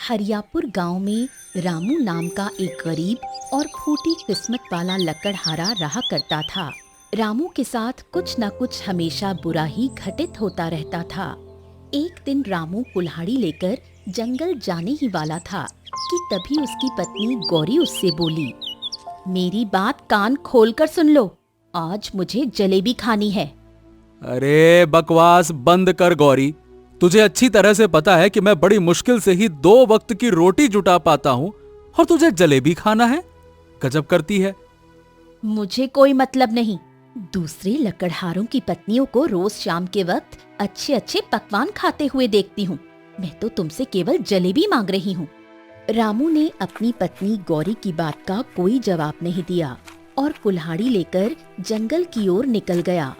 हरियापुर गांव में रामू नाम का एक गरीब और फूटी किस्मत वाला लकड़हारा रहा करता था। रामू के साथ कुछ न कुछ हमेशा बुरा ही घटित होता रहता था। एक दिन रामू कुल्हाड़ी लेकर जंगल जाने ही वाला था कि तभी उसकी पत्नी गौरी उससे बोली, मेरी बात कान खोलकर सुन लो, आज मुझे जलेबी खानी है। अरे बकवास बंद कर गौरी, तुझे अच्छी तरह से पता है कि मैं बड़ी मुश्किल से ही 2 वक्त की रोटी जुटा पाता हूँ और तुझे जलेबी खाना है। गजब करती है। मुझे कोई मतलब नहीं। दूसरे लकड़हारों की पत्नियों को रोज शाम के वक्त अच्छे अच्छे पकवान खाते हुए देखती हूँ। मैं तो तुमसे केवल जलेबी मांग रही हूँ। रामू ने अपनी पत्नी गौरी की बात का कोई जवाब नहीं दिया और कुल्हाड़ी लेकर जंगल की ओर निकल गया।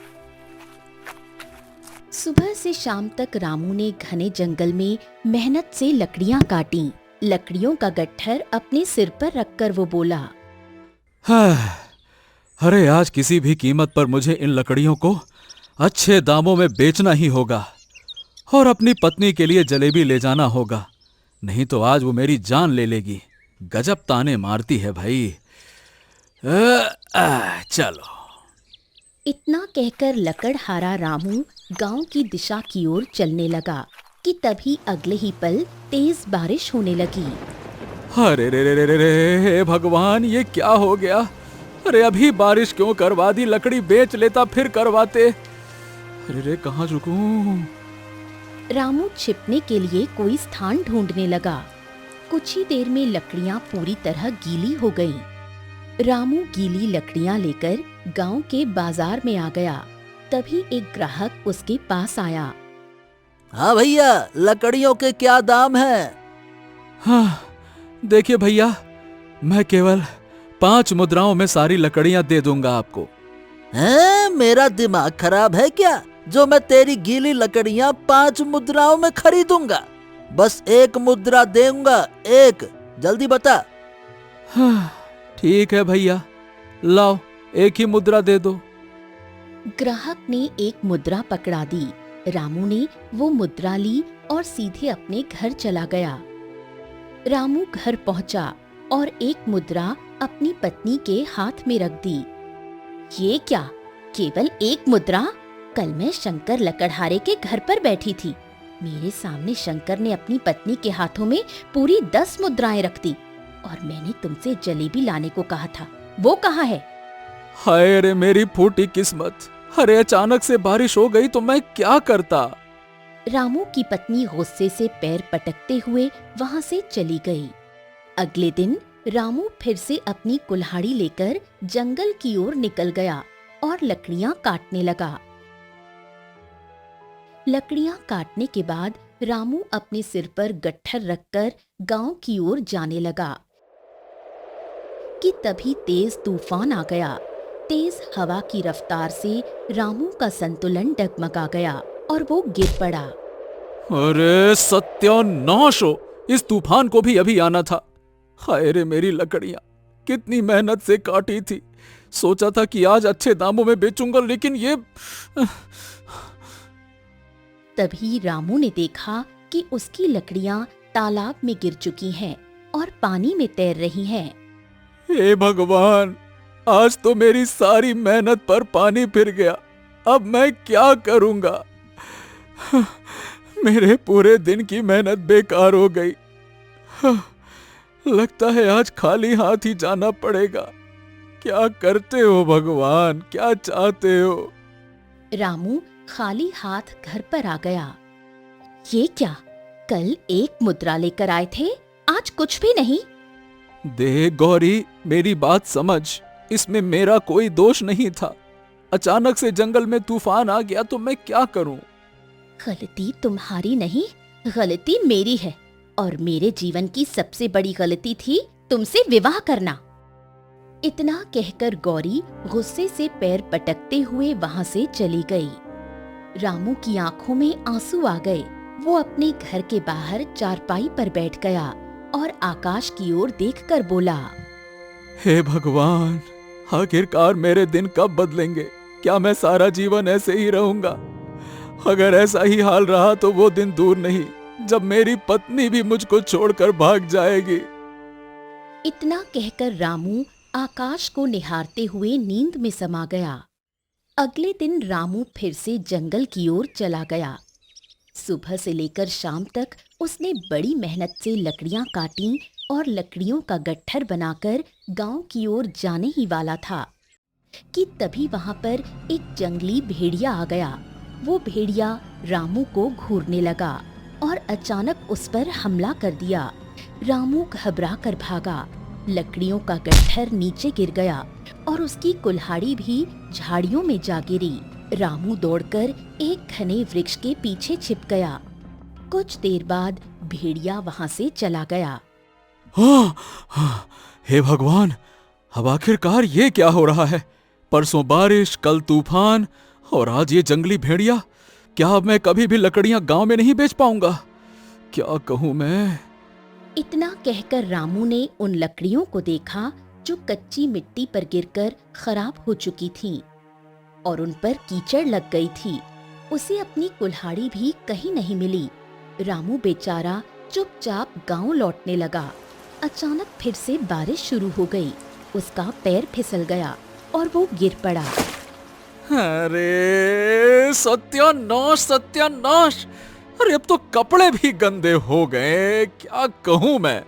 सुबह से शाम तक रामू ने घने जंगल में मेहनत से लकड़ियां काटी। लकड़ियों का गट्ठर अपने सिर पर रखकर वो बोला, अरे आज किसी भी कीमत पर मुझे इन लकड़ियों को अच्छे दामों में बेचना ही होगा और अपनी पत्नी के लिए जलेबी ले जाना होगा, नहीं तो आज वो मेरी जान ले लेगी। गजब ताने मारती है भाई। चलो। इतना कहकर लकड़हारा रामू गांव की दिशा की ओर चलने लगा कि तभी अगले ही पल तेज बारिश होने लगी। अरे रे रे रे रे रे भगवान, ये क्या हो गया? अरे अभी बारिश क्यों करवा दी? लकड़ी बेच लेता फिर करवाते। अरे रे कहाँ रुकूं? रामू छिपने के लिए कोई स्थान ढूंढने लगा। कुछ ही देर में लकड़ियां पूरी तरह गीली हो गईं। रामू गीली लकड़ियां लेकर गांव के बाजार में आ गया। तभी एक ग्राहक उसके पास आया। हाँ भैया, लकड़ियों के क्या दाम है? हाँ देखिए भैया, मैं केवल 5 मुद्राओं में सारी लकड़ियां दे दूंगा आपको। हैं, मेरा दिमाग खराब है क्या जो मैं तेरी गीली लकड़ियां 5 मुद्राओं में खरीदूंगा? बस 1 मुद्रा दूंगा, 1। जल्दी बता। हाँ ठीक है भैया, लाओ 1 ही मुद्रा दे दो। ग्राहक ने 1 मुद्रा पकड़ा दी। रामू ने वो मुद्रा ली और सीधे अपने घर चला गया। रामू घर पहुंचा और 1 मुद्रा अपनी पत्नी के हाथ में रख दी। ये क्या, केवल 1 मुद्रा? कल मैं शंकर लकड़हारे के घर पर बैठी थी। मेरे सामने शंकर ने अपनी पत्नी के हाथों में पूरी 10 मुद्राएं रख दी और मैंने तुमसे जलेबी लाने को कहा था, वो कहाँ है? हाय रे मेरी फूटी किस्मत। अरे अचानक से बारिश हो गई तो मैं क्या करता? रामू की पत्नी गुस्से से पैर पटकते हुए वहां से चली गई। अगले दिन रामू फिर से अपनी कुल्हाड़ी लेकर जंगल की ओर निकल गया और लकड़ियां काटने लगा। लकड़ियां काटने के बाद रामू अपने सिर पर गट्ठर रखकर गांव की ओर जाने लगा कि तभी तेज तूफान आ गया। तेज हवा की रफ्तार से रामू का संतुलन डगमगा गया और वो गिर पड़ा। अरे सत्यानाश हो, इस तूफान को भी अभी आना था। हाय रे मेरी लकड़ियां, कितनी मेहनत से काटी थी। सोचा था कि आज अच्छे दामों में बेचूंगा, लेकिन ये तभी रामू ने देखा कि उसकी लकड़ियां तालाब में गिर चुकी हैं और पानी में तैर रही हैं। हे भगवान, आज तो मेरी सारी मेहनत पर पानी फिर गया। अब मैं क्या करूंगा? मेरे पूरे दिन की मेहनत बेकार हो गई। लगता है आज खाली हाथ ही जाना पड़ेगा। क्या करते हो भगवान, क्या चाहते हो? रामू खाली हाथ घर पर आ गया। ये क्या, कल 1 मुद्रा लेकर आए थे, आज कुछ भी नहीं। देख गौरी, मेरी बात समझ, इसमें मेरा कोई दोष नहीं था। अचानक से जंगल में तूफान आ गया तो मैं क्या करूं? गलती तुम्हारी नहीं, गलती मेरी है और मेरे जीवन की सबसे बड़ी गलती थी तुमसे विवाह करना। इतना कहकर गौरी गुस्से से पैर पटकते हुए वहां से चली गई। रामू की आंखों में आंसू आ गए। वो अपने घर के बाहर चारपाई पर बैठ गया और आकाश की ओर देखकर बोला, हे भगवान, आखिरकार मेरे दिन कब बदलेंगे? क्या मैं सारा जीवन ऐसे ही रहूंगा? अगर ऐसा ही हाल रहा तो वो दिन दूर नहीं, जब मेरी पत्नी भी मुझको छोड़कर भाग जाएगी। इतना कहकर रामू आकाश को निहारते हुए नींद में समा गया। अगले दिन रामू फिर से जंगल की ओर चला गया। सुबह से लेकर शाम तक उसने बड़ी मेहनत से लकड़ियां काटी और लकड़ियों का गट्ठर बनाकर गांव की ओर जाने ही वाला था कि तभी वहां पर एक जंगली भेड़िया आ गया। वो भेड़िया रामू को घूरने लगा और अचानक उस पर हमला कर दिया। रामू घबरा कर भागा। लकड़ियों का गट्ठर नीचे गिर गया और उसकी कुल्हाड़ी भी झाड़ियों में जा गिरी। रामू दौड़कर एक घने वृक्ष के पीछे छिप गया। कुछ देर बाद भेड़िया वहां से चला गया। हे भगवान, अब आखिरकार ये क्या हो रहा है? परसों बारिश, कल तूफान और आज ये जंगली भेड़िया। क्या अब मैं कभी भी लकड़ियां गांव में नहीं बेच पाऊंगा? क्या कहूं मैं? इतना कहकर रामू ने उन लकड़ियों को देखा जो कच्ची मिट्टी पर गिरकर खराब हो चुकी थीं और उन पर कीचड़ लग गई थी। उसे अपनी कुल्हाड़ी भी कहीं नहीं मिली। रामू बेचारा चुपचाप गांव लौटने लगा। अचानक फिर से बारिश शुरू हो गई। उसका पैर फिसल गया और वो गिर पड़ा। अरे सत्यानाश, सत्यानाश! अरे अब तो कपड़े भी गंदे हो गए। क्या कहूं मैं?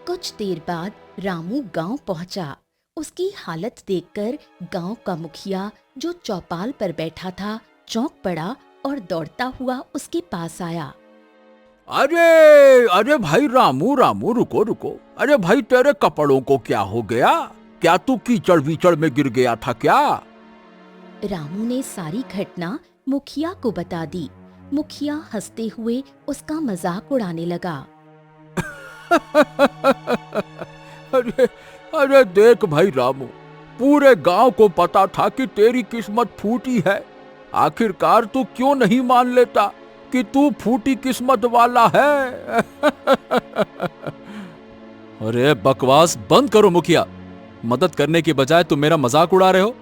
कुछ देर बाद रामू गांव पहुंचा। उसकी हालत देखकर गांव का मुखिया जो चौपाल पर बैठा था चौंक पड़ा और दौड़ता हुआ उसके पास आया। अरे अरे भाई रामू, रामू रुको रुको। अरे भाई तेरे कपड़ों को क्या हो गया? क्या तू कीचड़ वीचड़ में गिर गया था क्या? रामू ने सारी घटना मुखिया को बता दी। मुखिया हंसते हुए उसका मजाक उड़ाने लगा। अरे अरे देख भाई रामू, पूरे गांव को पता था कि तेरी किस्मत फूटी है। आखिरकार तू क्यों नहीं मान लेता कि तू फूटी किस्मत वाला है? अरे बकवास बंद करो मुखिया। मदद करने की बजाय तुम मेरा मजाक उड़ा रहे हो।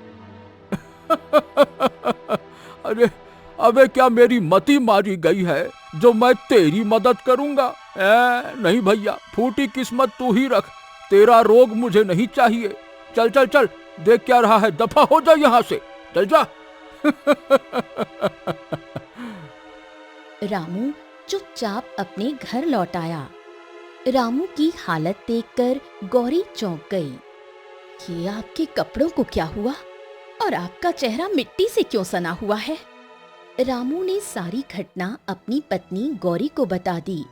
अरे अबे क्या मेरी मती मारी गई है जो मैं तेरी मदद करूंगा? नहीं भैया, फूटी किस्मत तू ही रख। तेरा रोग मुझे नहीं चाहिए। चल चल चल, देख क्या रहा है, दफा हो जा यहां से, चल जा। रामू चुपचाप अपने घर लौट आया। रामू की हालत देखकर गौरी चौंक गई। ये आपके कपड़ों को क्या हुआ और आपका चेहरा मिट्टी से क्यों सना हुआ है? रामू ने सारी घटना अपनी पत्नी गौरी को बता दी।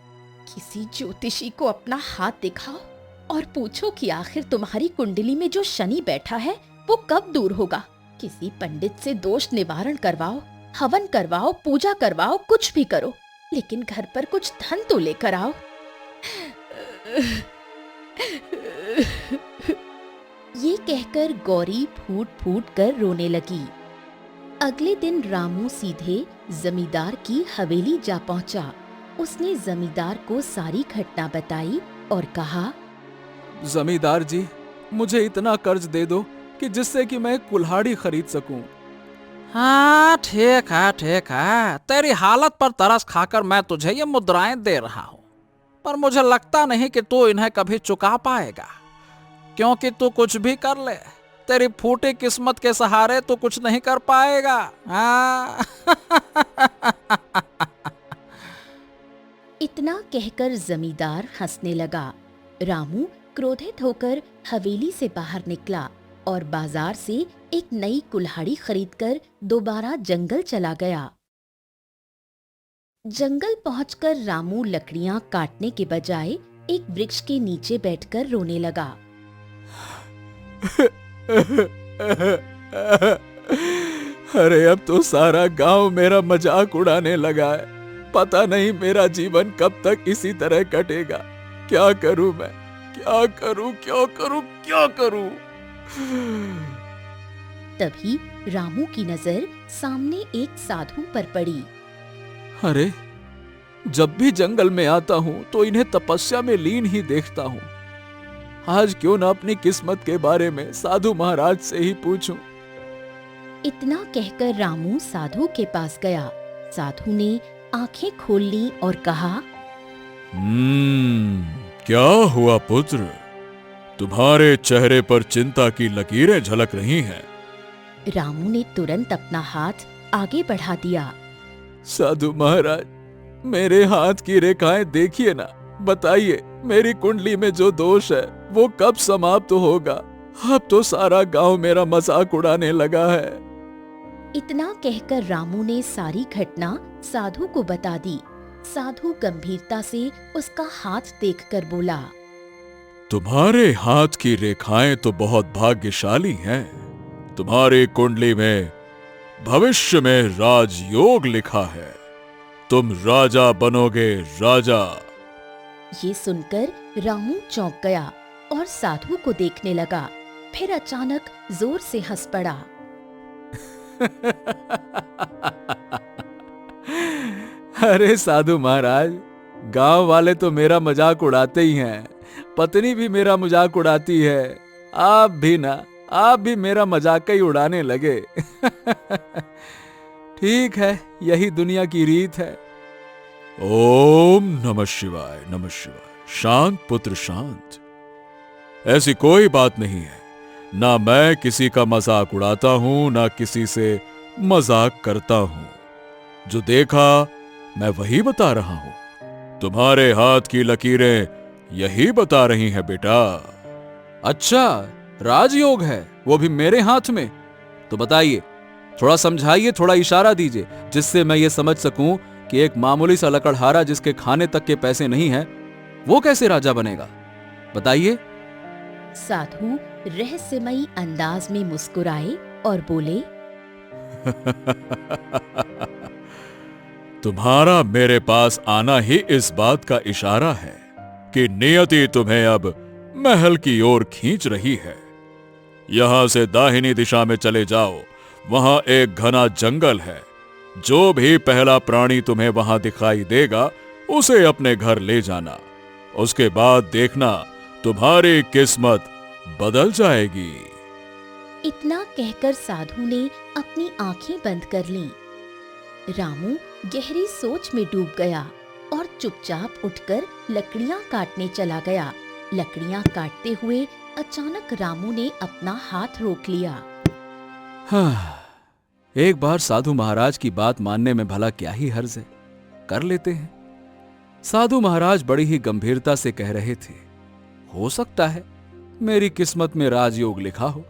किसी ज्योतिषी को अपना हाथ दिखाओ और पूछो कि आखिर तुम्हारी कुंडली में जो शनि बैठा है वो कब दूर होगा। किसी पंडित से दोष निवारण करवाओ, हवन करवाओ, पूजा करवाओ, कुछ भी करो, लेकिन घर पर कुछ धन तो लेकर आओ। ये कहकर गौरी फूट फूट कर रोने लगी। अगले दिन रामू सीधे जमींदार की हवेली जा पहुंचा। उसने जमींदार को सारी घटना बताई और कहा, जमींदार जी, मुझे इतना कर्ज दे दो कि जिससे कि मैं कुल्हाड़ी खरीद सकूं। हाँ ठीक है ठीक है, तेरी हालत पर तरस खाकर मैं तुझे ये मुद्राएं दे रहा हूँ, पर मुझे लगता नहीं कि तू इन्हें कभी चुका पाएगा, क्योंकि तू कुछ भी कर ले, तेरी फूटी किस्मत के सहारे तू कुछ नहीं कर पाएगा। हाँ। इतना कहकर जमींदार हंसने लगा। रामू क्रोधित होकर हवेली से बाहर निकला और बाजार से एक नई कुल्हाड़ी खरीदकर दोबारा जंगल चला गया। जंगल पहुंचकर रामू लकड़ियां काटने के बजाय एक वृक्ष के नीचे बैठकर रोने लगा। अरे अब तो सारा गांव मेरा मजाक उड़ाने लगा है। पता नहीं मेरा जीवन कब तक इसी तरह कटेगा। क्या करूं मैं, क्या करूं, क्या करूं, क्या करूं? तभी रामू की नजर सामने एक साधु पर पड़ी। अरे जब भी जंगल में आता हूं तो इन्हें तपस्या में लीन ही देखता हूं। आज क्यों ना अपनी किस्मत के बारे में साधु महाराज से ही पूछूं। इतना कहकर रामू साधु के पास गया। साधु ने आंखें खोल ली और कहा, क्या हुआ पुत्र? तुम्हारे चेहरे पर चिंता की लकीरें झलक रही हैं। रामू ने तुरंत अपना हाथ आगे बढ़ा दिया। साधु महाराज, मेरे हाथ की रेखाएं देखिए ना, बताइए मेरी कुंडली में जो दोष है वो कब समाप्त होगा? अब तो सारा गांव मेरा मजाक उड़ाने लगा है। इतना कहकर रामू ने सारी घटना साधु को बता दी। साधु गंभीरता से उसका हाथ देखकर बोला, तुम्हारे हाथ की रेखाएं तो बहुत भाग्यशाली हैं। तुम्हारी कुंडली में भविष्य में राजयोग लिखा है। तुम राजा बनोगे, राजा। ये सुनकर रामू चौंक गया और साधु को देखने लगा। फिर अचानक जोर से हंस पड़ा। अरे साधु महाराज, गांव वाले तो मेरा मजाक उड़ाते ही हैं, पत्नी भी मेरा मजाक उड़ाती है। आप भी ना, आप भी मेरा मजाक ही उड़ाने लगे। ठीक है, यही दुनिया की रीत है। ओम नमः शिवाय, नमः शिवाय। शांत पुत्र शांत। ऐसी कोई बात नहीं है। ना मैं किसी का मजाक उड़ाता हूं, ना किसी से मजाक करता हूं। जो देखा मैं वही बता रहा हूं। तुम्हारे हाथ की लकीरें यही बता रही हैं बेटा। अच्छा, राजयोग है, वो भी मेरे हाथ में? तो बताइए, थोड़ा समझाइए, थोड़ा इशारा दीजिए, जिससे मैं ये समझ सकूं कि एक मामूली सा लकड़हारा जिसके खाने तक के पैसे नहीं हैं, वो कैसे राजा बनेगा? बताइए। साधु रहस्यमयी अंदाज में मुस्कुराए और बोले, तुम्हारा मेरे पास आना ही इस बात का इशारा है कि नियति तुम्हें अब महल की ओर खींच रही है। यहां से दाहिनी दिशा में चले जाओ, वहां एक घना जंगल है। जो भी पहला प्राणी तुम्हें वहां दिखाई देगा, उसे अपने घर ले जाना। उसके बाद देखना तुम्हारी किस्मत बदल जाएगी। इतना कहकर साधु ने अपनी आंखें बंद कर लीं। रामू गहरी सोच में डूब गया और चुपचाप उठकर लकड़ियां काटने चला गया। लकड़ियां काटते हुए अचानक रामू ने अपना हाथ रोक लिया। एक बार साधु महाराज की बात मानने में भला क्या ही हर्ज है, कर लेते हैं। साधु महाराज बड़ी ही गंभीरता से कह रहे थे, हो सकता है मेरी किस्मत में राजयोग लिखा हो।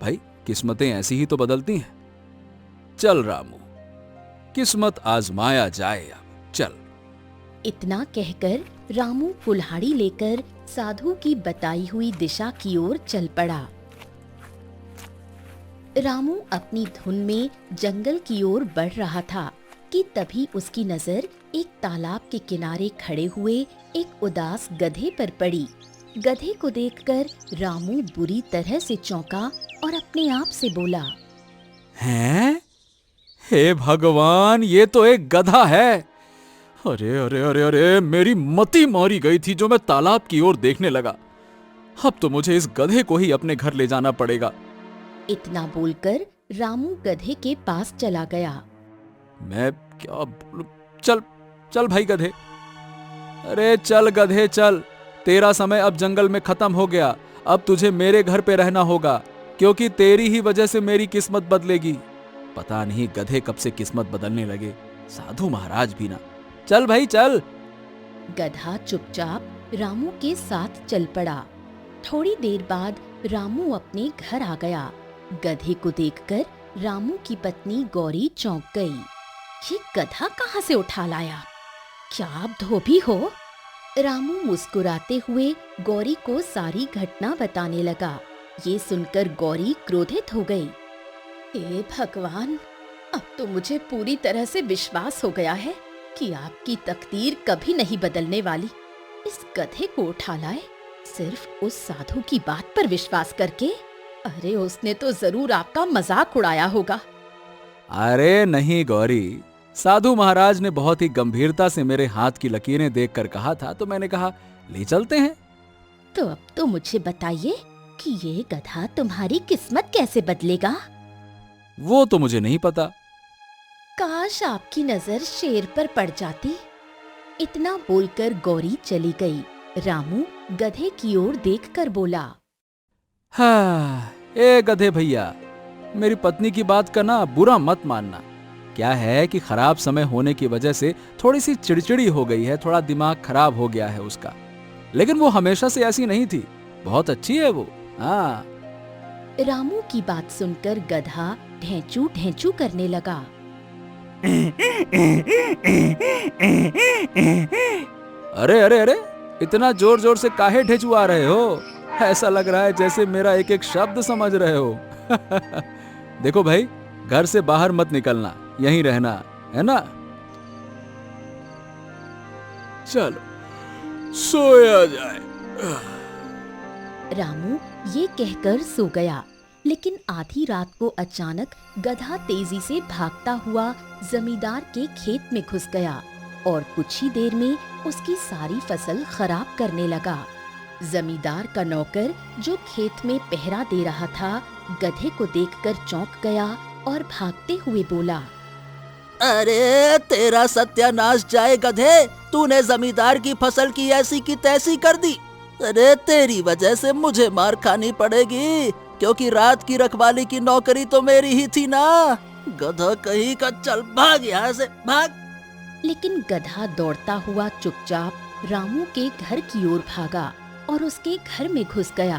भाई, किस्मतें ऐसी ही तो बदलती हैं। चल रामू, किस्मत आजमाया जाए अब, चल। इतना कहकर रामू कुल्हाड़ी लेकर साधु की बताई हुई दिशा की ओर चल पड़ा। रामू अपनी धुन में जंगल की ओर बढ़ रहा था कि तभी उसकी नजर एक तालाब के किनारे खड़े हुए एक उदास गधे पर पड़ी। गधे को देखकर रामू बुरी तरह से चौंका और अपने आप से बोला, हैं? हे भगवान, ये तो एक गधा है। अरे अरे अरे अरे, मेरी मति मारी गई थी जो मैं तालाब की ओर देखने लगा। अब तो मुझे इस गधे को ही अपने घर ले जाना पड़ेगा। इतना बोलकर रामू गधे के पास चला गया। मैं क्या बोलूं? चल चल भाई गधे, अरे चल गधे चल। तेरा समय अब जंगल में खत्म हो गया। अब तुझे मेरे घर पे रहना होगा, क्योंकि तेरी ही वजह से मेरी किस्मत बदलेगी। पता नहीं गधे कब से किस्मत बदलने लगे, साधु महाराज भी ना। चल भाई चल। गधा चुपचाप रामू के साथ चल पड़ा। थोड़ी देर बाद रामू अपने घर आ गया। गधे को देखकर रामू की पत्नी गौरी चौंक गई। ये गधा कहाँ से उठा लाया? क्या आप धोबी हो? रामू मुस्कुराते हुए गौरी को सारी घटना बताने लगा। ये सुनकर गौरी क्रोधित हो गई। हे भगवान, अब तो मुझे पूरी तरह से विश्वास हो गया है कि आपकी तकदीर कभी नहीं बदलने वाली। इस गधे को उठा लाए सिर्फ उस साधु की बात पर विश्वास करके। अरे उसने तो जरूर आपका मजाक उड़ाया होगा। अरे नहीं गौरी, साधु महाराज ने बहुत ही गंभीरता से मेरे हाथ की लकीरें देखकर कहा था, तो मैंने कहा ले चलते हैं। तो अब तो मुझे बताइए कि ये गधा तुम्हारी किस्मत कैसे बदलेगा? वो तो मुझे नहीं पता। काश आपकी नजर शेर पर पड़ जाती। इतना बोलकर गौरी चली गई। रामू गधे की ओर देखकर बोला, हाँ, ए गधे भैया, मेरी पत्नी की बात का ना बुरा मत मानना। क्या है कि खराब समय होने की वजह से थोड़ी सी चिड़चिड़ी हो गई है, थोड़ा दिमाग खराब हो गया है उसका। लेकिन वो हमेशा से ऐसी नहीं थी, बहुत अच्छी है वो। हाँ। रामू की बात सुनकर गधा ढेंचू ढेंचू करने लगा। अरे अरे अरे, इतना जोर जोर से काहे ढेचुआ रहे हो? ऐसा लग रहा है जैसे मेरा एक एक शब्द समझ रहे हो। देखो भाई, घर से बाहर मत निकलना, यहीं रहना है ना। चलो सोया जाए। रामू ये कहकर सो गया। लेकिन आधी रात को अचानक गधा तेजी से भागता हुआ जमींदार के खेत में घुस गया और कुछ ही देर में उसकी सारी फसल खराब करने लगा। जमींदार का नौकर जो खेत में पहरा दे रहा था, गधे को देखकर चौंक गया और भागते हुए बोला, अरे तेरा सत्यानाश जाए गधे, तूने जमींदार की फसल की ऐसी की तैसी कर दी। अरे तेरी वजह से मुझे मार खानी पड़ेगी, क्योंकि रात की रखवाली की नौकरी तो मेरी ही थी ना। गधा कहीं का, चल भाग यहाँ से, भाग। लेकिन गधा दौड़ता हुआ चुपचाप रामू के घर की ओर भागा और उसके घर में घुस गया।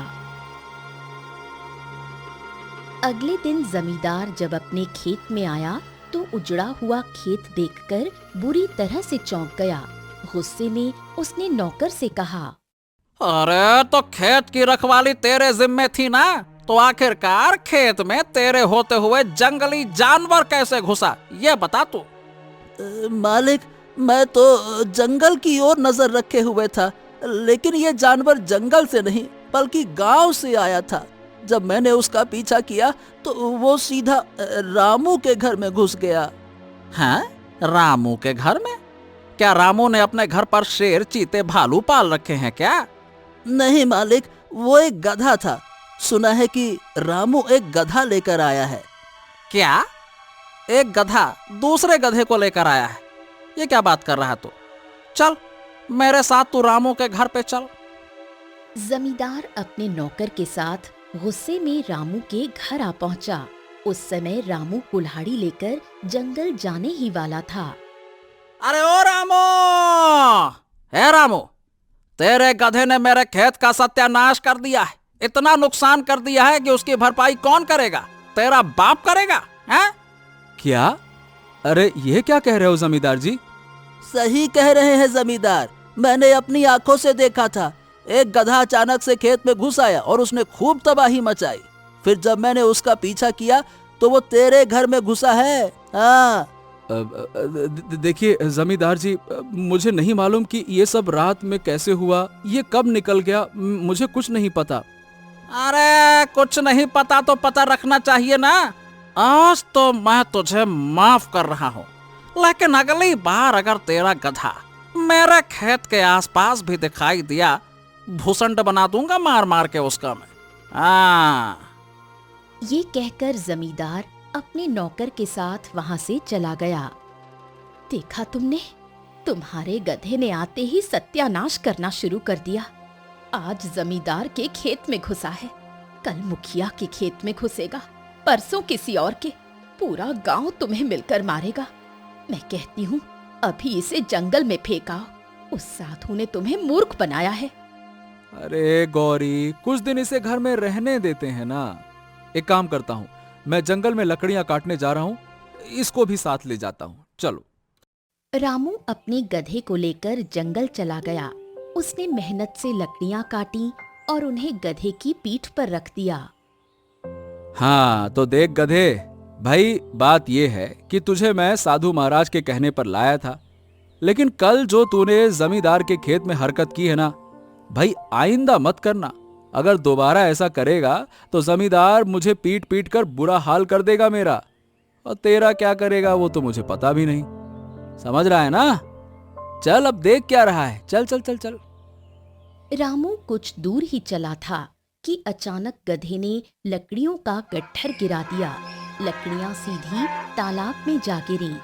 अगले दिन जमींदार जब अपने खेत में आया तो उजड़ा हुआ खेत देखकर बुरी तरह से चौंक गया। गुस्से में उसने नौकर से कहा, अरे तो खेत की रखवाली तेरे जिम्मे थी ना, तो आखिरकार खेत में तेरे होते हुए जंगली जानवर कैसे घुसा, ये बता तू। मालिक, मैं तो जंगल की ओर नजर रखे हुए था, लेकिन ये जानवर जंगल से नहीं बल्कि गांव से आया था। जब मैंने उसका पीछा किया तो वो सीधा रामू के घर में घुस गया। हैं? रामू के घर में? क्या रामू ने अपने घर पर शेर, चीते, भालू पाल रखे हैं क्या? नहीं मालिक, वो एक गधा था। सुना है कि रामू एक गधा लेकर आया है। क्या? एक गधा दूसरे गधे को लेकर आया है? ये क्या बात कर रहा तू? चल मेरे साथ तू रामू के घर पे चल। जमींदार अपने नौकर के साथ गुस्से में रामू के घर आ पहुंचा। उस समय रामू कुल्हाड़ी लेकर जंगल जाने ही वाला था। अरे ओ रामू! हे रामू, तेरे गधे ने मेरे खेत का सत्यानाश कर दिया है। इतना नुकसान कर दिया है कि उसकी भरपाई कौन करेगा? तेरा बाप करेगा, हैं? क्या? अरे ये क्या कह रहे हो जमींदार जी? सही कह रहे हैं जमींदार, मैंने अपनी आंखों से देखा था। एक गधा अचानक से खेत में घुस आया और उसने खूब तबाही मचाई। फिर जब मैंने उसका पीछा किया तो वो तेरे घर में घुसा है। हाँ। देखिए जमींदार जी, मुझे नहीं मालूम कि ये सब रात में कैसे हुआ, ये कब निकल गया, मुझे कुछ नहीं पता। अरे कुछ नहीं पता तो पता रखना चाहिए ना। आज तो मैं तुझे माफ कर रहा हूँ, लेकिन अगली बार अगर तेरा गधा मेरे खेत के आसपास भी दिखाई दिया, भूसंड बना दूंगा मार मार के उसका मैं। हाँ। ये कहकर जमींदार अपने नौकर के साथ वहां से चला गया। देखा तुमने, तुम्हारे गधे ने आते ही सत्यानाश करना शुरू कर दिया। आज जमींदार के खेत में घुसा है, कल मुखिया के खेत में घुसेगा, परसों किसी और के। पूरा गांव तुम्हें मिलकर मारेगा। मैं कहती हूँ अभी इसे जंगल में फेंका। उस साधु ने तुम्हें मूर्ख बनाया है। अरे गौरी, कुछ दिन इसे घर में रहने देते हैं ना। एक काम करता हूँ, मैं जंगल में लकड़ियां काटने जा रहा हूँ, इसको भी साथ ले जाता हूँ। चलो। रामू अपने गधे को लेकर जंगल चला गया। उसने मेहनत से लकड़ियां काटी और उन्हें गधे की पीठ पर रख दिया। हाँ तो देख गधे भाई, बात यह है कि तुझे मैं साधु महाराज के कहने पर लाया था, लेकिन कल जो तूने जमींदार के खेत में हरकत की है ना भाई, आइंदा मत करना। अगर दोबारा ऐसा करेगा तो जमींदार मुझे पीट पीट कर बुरा हाल कर देगा मेरा, और तेरा क्या करेगा वो तो मुझे पता भी नहीं। समझ रहा है ना? चल अब देख क्या रहा है, चल चल चल चल। रामू कुछ दूर ही चला था कि अचानक गधे ने लकड़ियों का गट्ठर गिरा दिया। लकड़ियां सीधी तालाब में जा गिरी।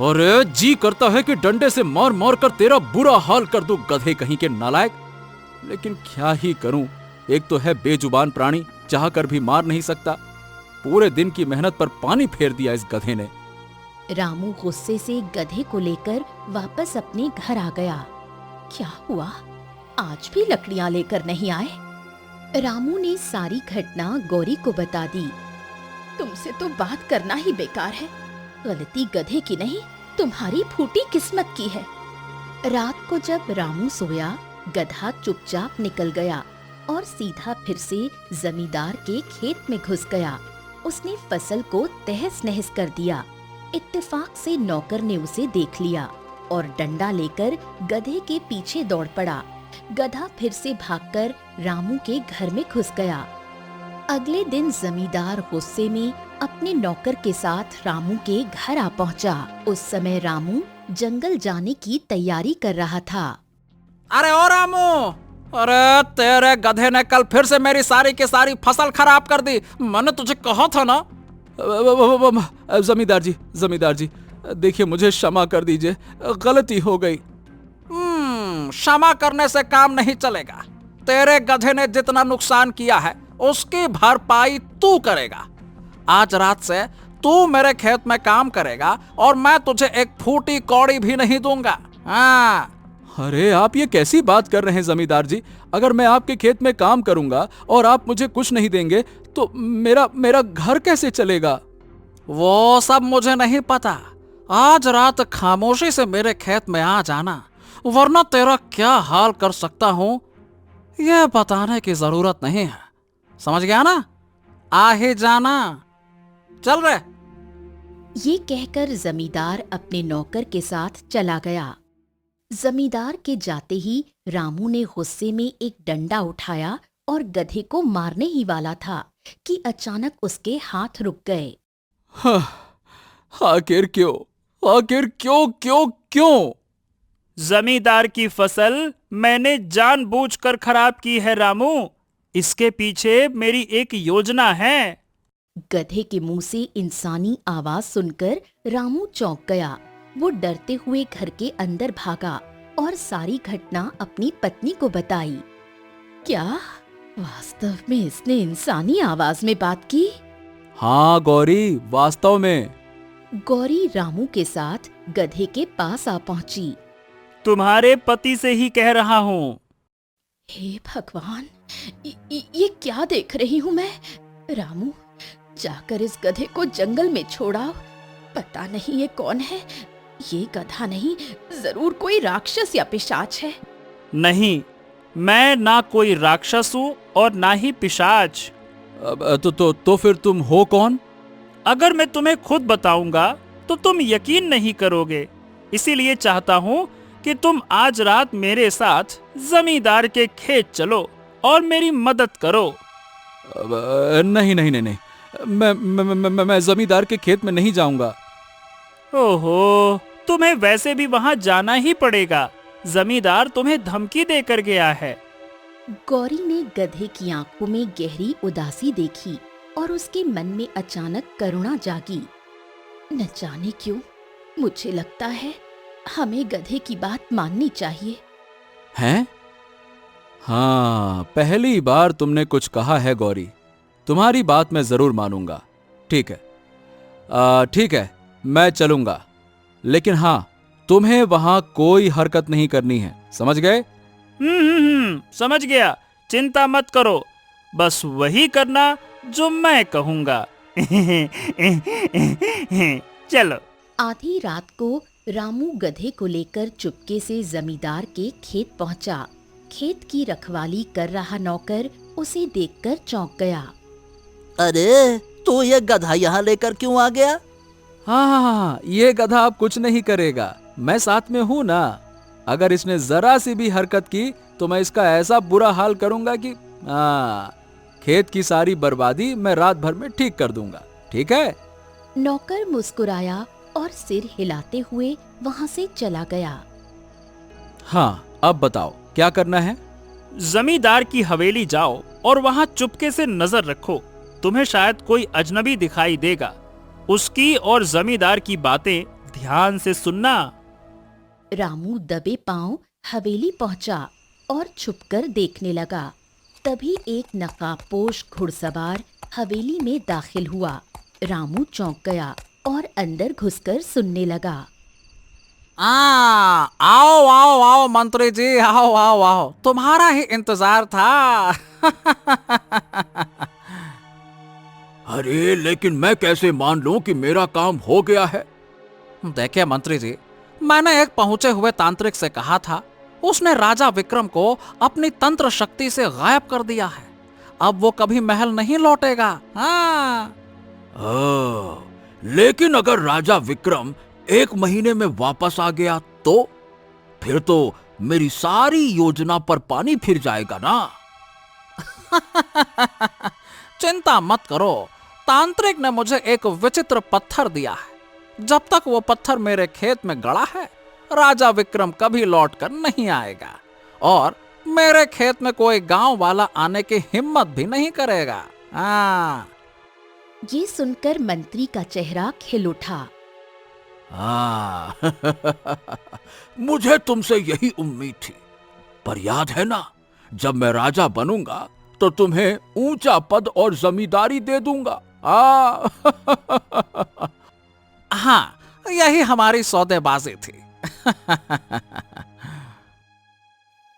अरे जी करता है कि डंडे से मार मार कर तेरा बुरा हाल कर दूं, गधे कहीं के नालायक। लेकिन क्या ही करूं, एक तो है बेजुबान प्राणी, चाह कर भी मार नहीं सकता। पूरे दिन की मेहनत पर पानी फेर दिया इस गधे ने। रामू गुस्से से गधे को लेकर वापस अपने घर आ गया। क्या हुआ, आज भी लकड़ियां लेकर नहीं आए? रामू ने सारी घटना गौरी को बता दी। तुमसे तो बात करना ही बेकार है। गलती गधे की नहीं, तुम्हारी फूटी किस्मत की है। रात को जब रामू सोया, गधा चुपचाप निकल गया और सीधा फिर से जमींदार के खेत में घुस गया। उसने फसल को तहस नहस कर दिया। इत्तेफाक से नौकर ने उसे देख लिया और डंडा लेकर गधे के पीछे दौड़ पड़ा। गधा फिर से भागकर रामू के घर में घुस गया। अगले दिन जमींदार गुस्से में अपने नौकर के साथ रामू के घर आ पहुंचा। उस समय रामू जंगल जाने की तैयारी कर रहा था। अरे ओ रामू, अरे तेरे गधे ने कल फिर से मेरी सारी की सारी फसल खराब कर दी। मैंने तुझे कहा था ना। जमींदार जी, देखिए मुझे क्षमा कर दीजिए, गलती हो गई। क्षमा करने से काम नहीं चलेगा। तेरे गधे ने जितना नुकसान किया है उसकी भरपाई तू करेगा। आज रात से तू मेरे खेत में काम करेगा और मैं तुझे एक फूटी कौड़ी भी नहीं दूंगा। हाँ। अरे आप ये कैसी बात कर रहे हैं जमींदार जी? अगर मैं आपके खेत में काम करूंगा और आप मुझे कुछ नहीं देंगे तो मेरा घर कैसे चलेगा? वो सब मुझे नहीं पता। आज रात खामोशी से मेरे खेत में आ जाना, वरना तेरा क्या हाल कर सकता हूं यह बताने की जरूरत नहीं है। समझ गया ना? आ ही जाना। चल रे। ये कहकर जमींदार अपने नौकर के साथ चला गया। जमींदार के जाते ही रामू ने गुस्से में एक डंडा उठाया और गधे को मारने ही वाला था कि अचानक उसके हाथ रुक गए। आखिर क्यों? जमींदार की फसल मैंने जानबूझकर खराब की है रामू। इसके पीछे मेरी एक योजना है। गधे के मुंह से इंसानी आवाज सुनकर रामू चौंक गया। वो डरते हुए घर के अंदर भागा और सारी घटना अपनी पत्नी को बताई। क्या वास्तव में इसने इंसानी आवाज में बात की? हाँ गौरी, वास्तव में। गौरी रामू के साथ गधे के पास आ पहुंची। तुम्हारे पति से ही कह रहा हूँ। हे भगवान, ये क्या देख रही हूँ मैं? रामू, जाकर इस गधे को जंगल में छोड़ाओ। पता नहीं ये कौन है। ये गधा नहीं, जरूर कोई राक्षस या पिशाच है। नहीं, मैं ना कोई राक्षस हूँ और ना ही पिशाच। तो फिर तुम हो कौन? अगर मैं तुम्हें खुद बताऊंगा तो तुम यकीन नहीं करोगे। इसीलिए चाहता हूँ कि तुम आज रात मेरे साथ जमींदार के खेत चलो और मेरी मदद करो। नहीं, मैं जमींदार के खेत में नहीं जाऊंगा। ओहो, तुम्हें वैसे भी वहां जाना ही पड़ेगा। जमींदार तुम्हें धमकी देकर गया है। गौरी ने गधे की आंखों में गहरी उदासी देखी और उसके मन में अचानक करुणा जागी। न जाने क्यों मुझे लगता है हमें गधे की बात माननी चाहिए। हैं? हाँ, पहली बार तुमने कुछ कहा है गौरी। तुम्हारी बात मैं जरूर मानूंगा। ठीक है, मैं चलूंगा। लेकिन हाँ, तुम्हें वहां कोई हरकत नहीं करनी है, समझ गए? समझ गया। चिंता मत करो, बस वही करना जो मैं कहूंगा। चलो। आधी रात को रामू गधे को लेकर चुपके से जमींदार के खेत पहुंचा। खेत की रखवाली कर रहा नौकर उसे देखकर चौंक गया। अरे, तू ये गधा यहाँ लेकर क्यों आ गया? हाँ, ये गधा अब कुछ नहीं करेगा। मैं साथ में हूं ना। अगर इसने जरा सी भी हरकत की तो मैं इसका ऐसा बुरा हाल करूंगा कि खेत की सारी बर्बादी मैं रात भर में ठीक कर दूंगा। ठीक है? नौकर मुस्कुराया और सिर हिलाते हुए वहां से चला गया। हाँ, अब बताओ क्या करना है? जमींदार की हवेली जाओ और वहां चुपके से नजर रखो। तुम्हें शायद कोई अजनबी दिखाई देगा। उसकी और जमींदार की बातें ध्यान से सुनना। रामू दबे पांव हवेली पहुंचा और छुपकर देखने लगा। तभी एक नकाबपोश घुड़सवार हवेली में दाखिल हुआ। रामू चौंक गया और अंदर घुसकर सुनने लगा। आओ आओ आओ मंत्री जी, आओ आओ आओ, तुम्हारा ही इंतजार था। अरे लेकिन मैं कैसे मान लूं कि मेरा काम हो गया है? देखिए मंत्री जी, मैंने एक पहुंचे हुए तांत्रिक से कहा था, उसने राजा विक्रम को अपनी तंत्र शक्ति से गायब कर दिया है। अब वो कभी महल नहीं लौटेगा। हाँ। लेकिन अगर राजा विक्रम 1 महीने में वापस आ गया तो फिर तो मेरी सारी योजना पर पानी फिर जाएगा ना। चिंता मत करो, तांत्रिक ने मुझे एक विचित्र पत्थर दिया है। जब तक वो पत्थर मेरे खेत में गड़ा है, राजा विक्रम कभी लौट कर नहीं आएगा और मेरे खेत में कोई गांव वाला आने की हिम्मत भी नहीं करेगा। हाँ। ये सुनकर मंत्री का चेहरा खिल उठा। मुझे तुमसे यही उम्मीद थी, पर याद है ना, जब मैं राजा बनूंगा तो तुम्हें ऊंचा पद और जमींदारी दे दूंगा। हाँ, यही हमारी सौदेबाजी थी।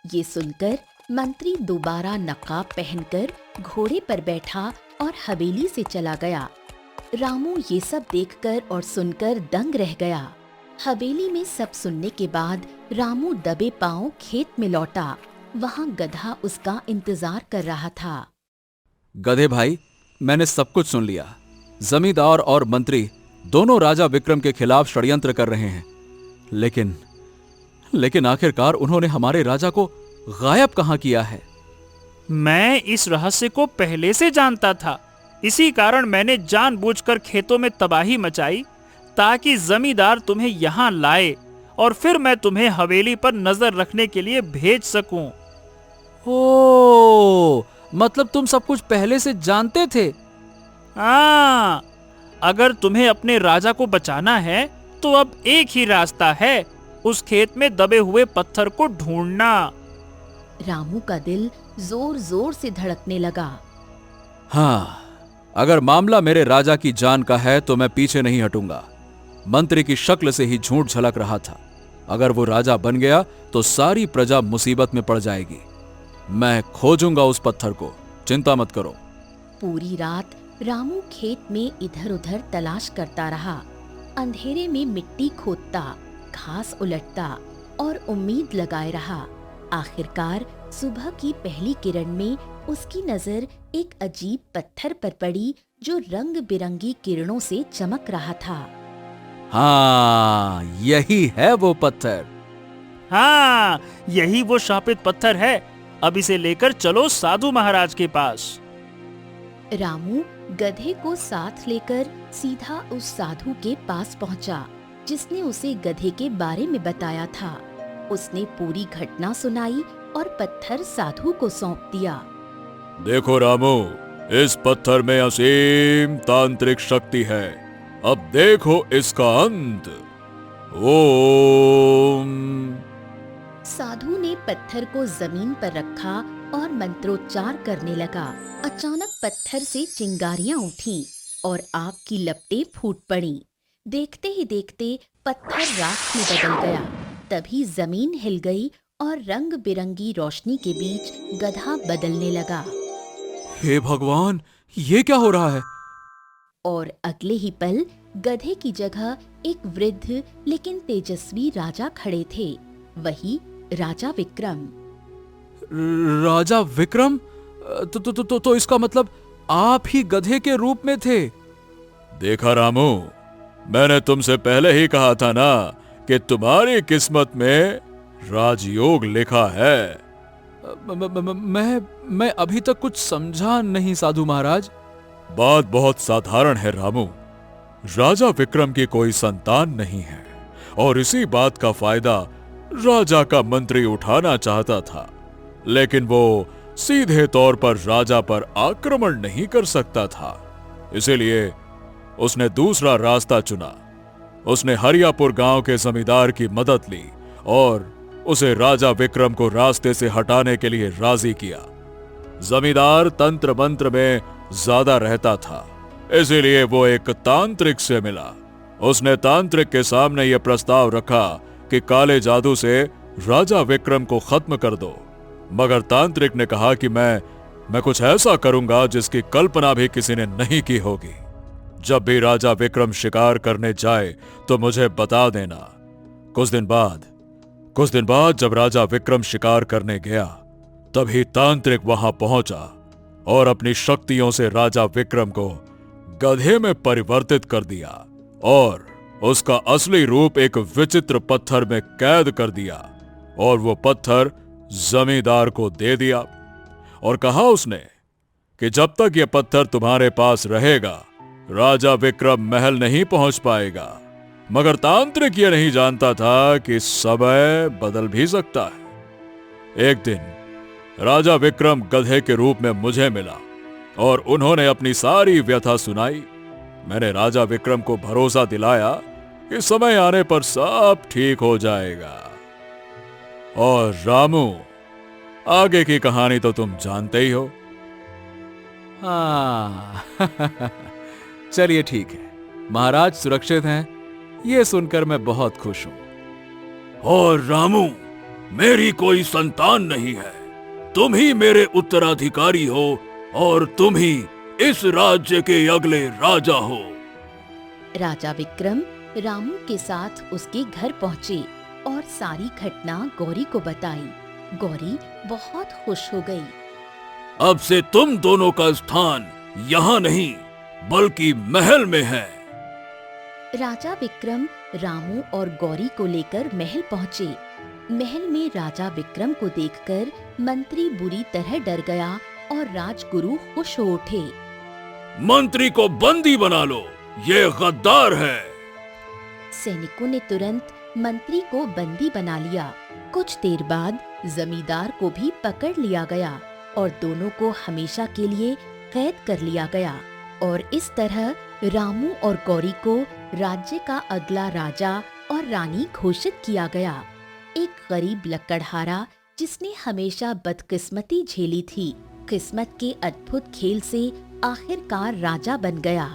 ये सुनकर मंत्री दोबारा नकाब पहनकर घोड़े पर बैठा और हवेली से चला गया। रामू ये सब देखकर और सुनकर दंग रह गया। हवेली में सब सुनने के बाद रामू दबे पांव खेत में लौटा। वहाँ गधा उसका इंतजार कर रहा था। गधे भाई, मैंने सब कुछ सुन लिया। जमींदार और मंत्री दोनों राजा विक्रम के खिलाफ षड्यंत्र कर रहे हैं, लेकिन आखिरकार उन्होंने हमारे राजा को गायब कहां किया है? मैं इस रहस्य को पहले से जानता था। इसी कारण मैंने जानबूझकर खेतों में तबाही मचाई ताकि जमींदार तुम्हें यहाँ लाए और फिर मैं तुम्हें हवेली पर नजर रखने के लिए भेज सकूं। ओ, मतलब तुम सब कुछ पहले से जानते थे? हाँ, अगर तुम्हें अपने राजा को बचाना है तो अब एक ही रास्ता है, उस खेत में दबे हुए पत्थर को ढूंढना। रामू का दिल जोर जोर से धड़कने लगा। हाँ, अगर मामला मेरे राजा की जान का है तो मैं पीछे नहीं हटूंगा। मंत्री की शक्ल से ही झूठ झलक रहा था। अगर वो राजा बन गया तो सारी प्रजा मुसीबत में पड़ जाएगी। मैं खोजूंगा उस पत्थर को, चिंता मत करो। पूरी रात रामू खेत में इधर उधर तलाश करता रहा। अंधेरे में मिट्टी खोदता, घास उलटता और उम्मीद लगाए रहा। आखिरकार सुबह की पहली किरण में उसकी नजर एक अजीब पत्थर पर पड़ी जो रंग बिरंगी किरणों से चमक रहा था। हाँ, यही है वो पत्थर। हाँ, यही वो शापित पत्थर है। अब इसे लेकर चलो साधु महाराज के पास। रामू गधे को साथ लेकर सीधा उस साधु के पास पहुंचा, जिसने उसे गधे के बारे में बताया था। उसने पूरी घटना सुनाई और पत्थर साधु को सौंप दिया। देखो रामू, इस पत्थर में असीम तांत्रिक शक्ति है। अब देखो इसका अंत। ओम। साधु ने पत्थर को जमीन पर रखा और मंत्रोच्चार करने लगा। अचानक पत्थर से चिंगारियां उठी और आग की लपटें फूट पड़ी। देखते ही देखते पत्थर राख में बदल गया। तभी जमीन हिल गई और रंग बिरंगी रोशनी के बीच गधा बदलने लगा। हे भगवान, ये क्या हो रहा है? और अगले ही पल गधे की जगह एक वृद्ध लेकिन तेजस्वी राजा खड़े थे। वही राजा विक्रम। राजा विक्रम? तो इसका मतलब आप ही गधे के रूप में थे। देखा रामू, मैंने तुमसे पहले ही कहा था ना कि तुम्हारी किस्मत में राजयोग लिखा है। मैं अभी तक कुछ समझा नहीं साधु महाराज। बात बहुत साधारण है रामू। राजा विक्रम की कोई संतान नहीं है और इसी बात का फायदा राजा का मंत्री उठाना चाहता था, लेकिन वो सीधे तौर पर राजा पर आक्रमण नहीं कर सकता था। इसीलिए उसने दूसरा रास्ता चुना। उसने हरियापुर गांव के जमींदार की मदद ली और उसे राजा विक्रम को रास्ते से हटाने के लिए राजी किया। जमींदार तंत्र मंत्र में ज्यादा रहता था, इसीलिए वो एक तांत्रिक से मिला। उसने तांत्रिक के सामने यह प्रस्ताव रखा कि काले जादू से राजा विक्रम को खत्म कर दो, मगर तांत्रिक ने कहा कि मैं कुछ ऐसा करूंगा जिसकी कल्पना भी किसी ने नहीं की होगी। जब भी राजा विक्रम शिकार करने जाए तो मुझे बता देना। कुछ दिन बाद जब राजा विक्रम शिकार करने गया, तभी तांत्रिक वहां पहुंचा और अपनी शक्तियों से राजा विक्रम को गधे में परिवर्तित कर दिया और उसका असली रूप एक विचित्र पत्थर में कैद कर दिया और वो पत्थर जमींदार को दे दिया और कहा उसने कि जब तक ये पत्थर तुम्हारे पास रहेगा राजा विक्रम महल नहीं पहुंच पाएगा। मगर तांत्रिक ये नहीं जानता था कि समय बदल भी सकता है। एक दिन राजा विक्रम गधे के रूप में मुझे मिला और उन्होंने अपनी सारी व्यथा सुनाई। मैंने राजा विक्रम को भरोसा दिलाया कि समय आने पर सब ठीक हो जाएगा। और रामू, आगे की कहानी तो तुम जानते ही हो। हाँ चलिए ठीक है, महाराज सुरक्षित हैं, ये सुनकर मैं बहुत खुश हूं। और रामू, मेरी कोई संतान नहीं है, तुम ही मेरे उत्तराधिकारी हो और तुम ही इस राज्य के अगले राजा हो। राजा विक्रम रामू के साथ उसके घर पहुँचे और सारी घटना गौरी को बताई। गौरी बहुत खुश हो गई। अब से तुम दोनों का स्थान यहाँ नहीं बल्कि महल में है। राजा विक्रम रामू और गौरी को लेकर महल पहुँचे। महल में राजा विक्रम को देखकर मंत्री बुरी तरह डर गया और राजगुरु खुश हो उठे। मंत्री को बंदी बना लो, ये गद्दार है। सैनिकों ने तुरंत मंत्री को बंदी बना लिया। कुछ देर बाद जमींदार को भी पकड़ लिया गया और दोनों को हमेशा के लिए कैद कर लिया गया। और इस तरह रामू और गौरी को राज्य का अगला राजा और रानी घोषित किया गया। एक गरीब लकड़हारा जिसने हमेशा बदकिस्मती झेली थी, किस्मत के अद्भुत खेल से आखिरकार राजा बन गया।